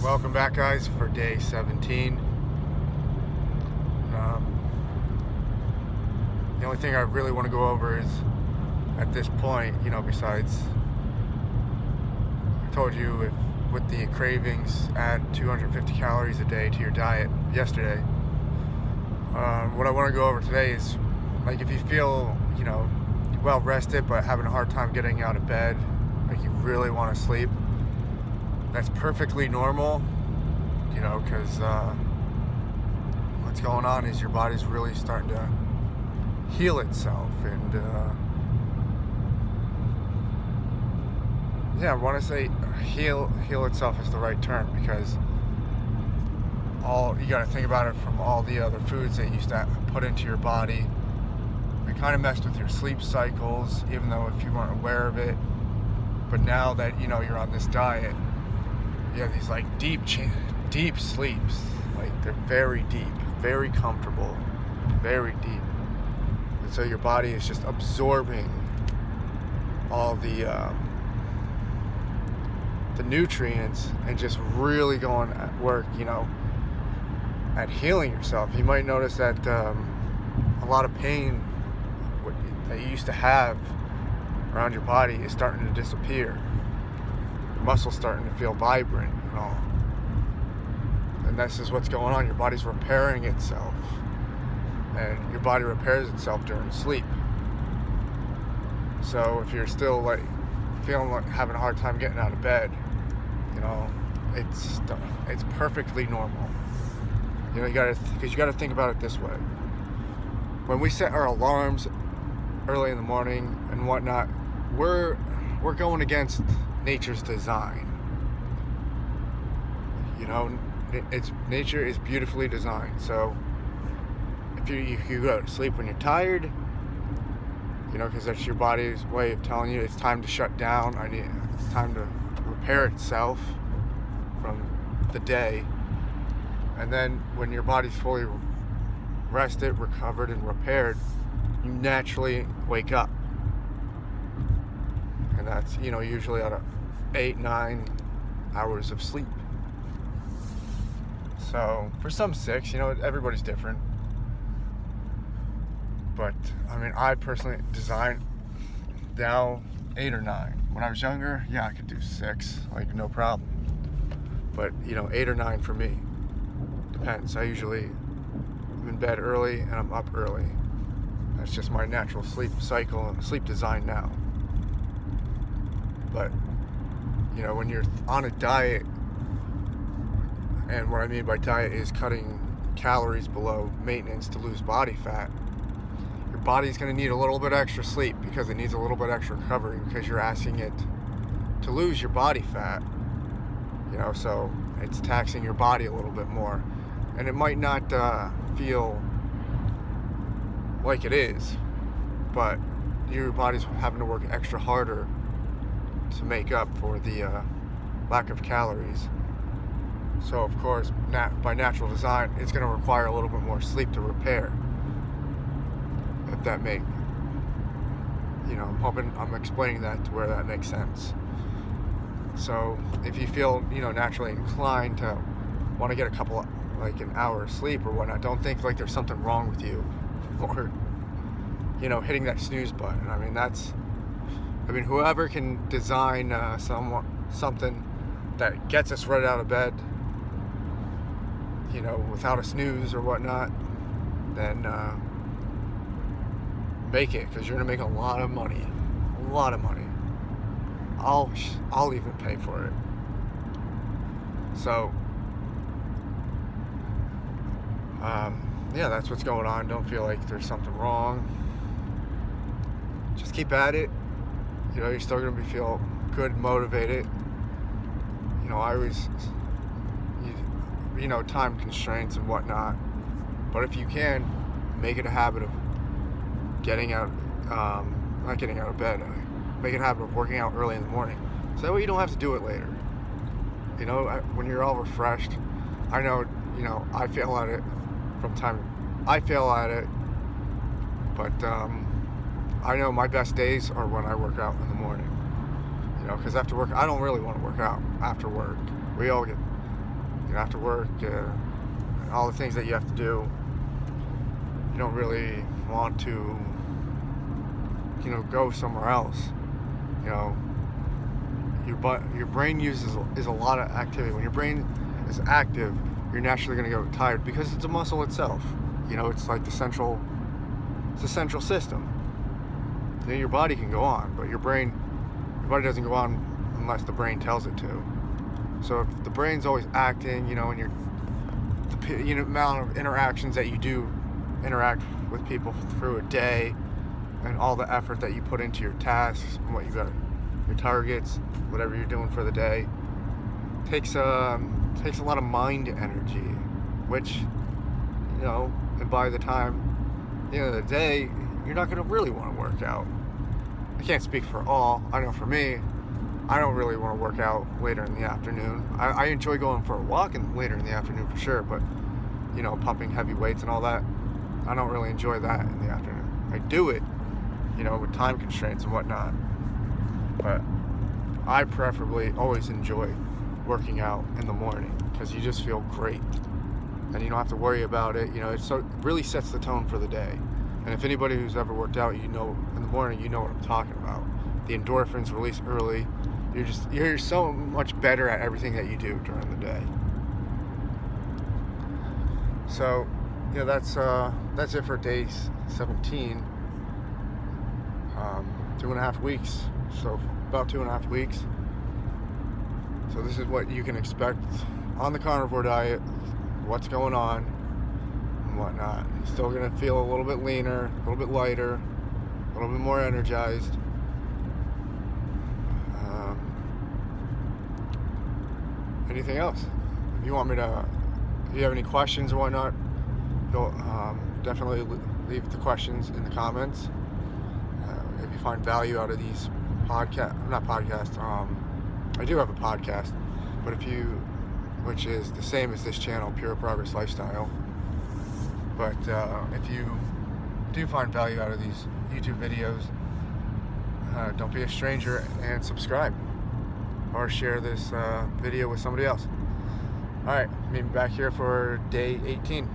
Welcome back, guys, for day 17. The only thing I really want to go over is, at this point, besides I told you with the cravings, add 250 calories a day to your diet yesterday. What I want to go over today is, like, if you feel, well rested but having a hard time getting out of bed, like you really want to sleep, that's perfectly normal, because what's going on is your body's really starting to heal itself. And I want to say heal itself is the right term, because you got to think about it from all the other foods that you used to put into your body. It kind of messed with your sleep cycles, even though if you weren't aware of it. But now that you're on this diet, you have these like deep sleeps. Like, they're very deep, very comfortable, very deep. And so your body is just absorbing all the nutrients and just really going at work, at healing yourself. You might notice that a lot of pain that you used to have around your body is starting to disappear. Your muscles starting to feel vibrant and all. And this is what's going on. Your body's repairing itself. And your body repairs itself during sleep. So if you're still feeling like having a hard time getting out of bed, it's perfectly normal. You gotta think about it this way. When we set our alarms early in the morning and whatnot, we're going against nature's design. Nature is beautifully designed. So if you go to sleep when you're tired, because that's your body's way of telling you it's time to shut down. It's time to repair itself from the day. And then when your body's fully rested, recovered, and repaired, you naturally wake up. And that's, usually out of 8-9 hours of sleep. So for some 6, everybody's different. But I personally design now 8 or 9. When I was younger, I could do 6, no problem. But 8 or 9 for me. Depends. I usually am in bed early and I'm up early. That's just my natural sleep cycle and sleep design now. But when you're on a diet, and what I mean by diet is cutting calories below maintenance to lose body fat, your body's going to need a little bit extra sleep because it needs a little bit extra recovery, because you're asking it to lose your body fat. So it's taxing your body a little bit more. And it might not feel like it is, but your body's having to work extra harder to make up for the lack of calories. So of course, by natural design, it's going to require a little bit more sleep to repair. If that I'm explaining that to where that makes sense. So if you feel, naturally inclined to want to get an hour of sleep or whatnot, don't think like there's something wrong with you, or hitting that snooze button. Whoever can design something that gets us right out of bed, without a snooze or whatnot, then make it, because you're gonna make a lot of money. I'll even pay for it. So that's what's going on. Don't feel like there's something wrong. Just keep at it. You're still gonna feel good, motivated. I always, time constraints and whatnot. But if you can, make it a habit of not getting out of bed. Make it a habit of working out early in the morning. So that way you don't have to do it later. When you're all refreshed. I know, I fail at it but I know my best days are when I work out in the morning. Because after work, I don't really want to work out after work. We all get after work, all the things that you have to do, you don't really want to, go somewhere else. Your brain is a lot of activity. When your brain is active, you're naturally going to go tired because it's a muscle itself. It's like the central system. Then your body can go on, but your body doesn't go on unless the brain tells it to. So if the brain's always acting, and the amount of interactions that you do interact with people through a day, and all the effort that you put into your tasks, and what you got, your targets, whatever you're doing for the day, takes a lot of mind energy, which, and by the time, the end of the day, you're not going to really want to work out. I can't speak for all. I know for me, I don't really want to work out later in the afternoon. I enjoy going for a walk later in the afternoon for sure, but, pumping heavy weights and all that, I don't really enjoy that in the afternoon. I do it, with time constraints and whatnot, but I preferably always enjoy working out in the morning because you just feel great and you don't have to worry about it. It really sets the tone for the day. And if anybody who's ever worked out, in the morning, you know what I'm talking about. The endorphins release early. You're so much better at everything that you do during the day. So, that's it for day 17. 2.5 weeks. So about 2.5 weeks. So this is what you can expect on the carnivore diet, what's going on and whatnot. Still gonna feel a little bit leaner, a little bit lighter, a little bit more energized. Anything else? If you have any questions or whatnot, definitely leave the questions in the comments. If you find value out of these I do have a podcast, but which is the same as this channel, Pure Progress Lifestyle. But if you do find value out of these YouTube videos, don't be a stranger and subscribe or share this video with somebody else. All right, meet me back here for day 18.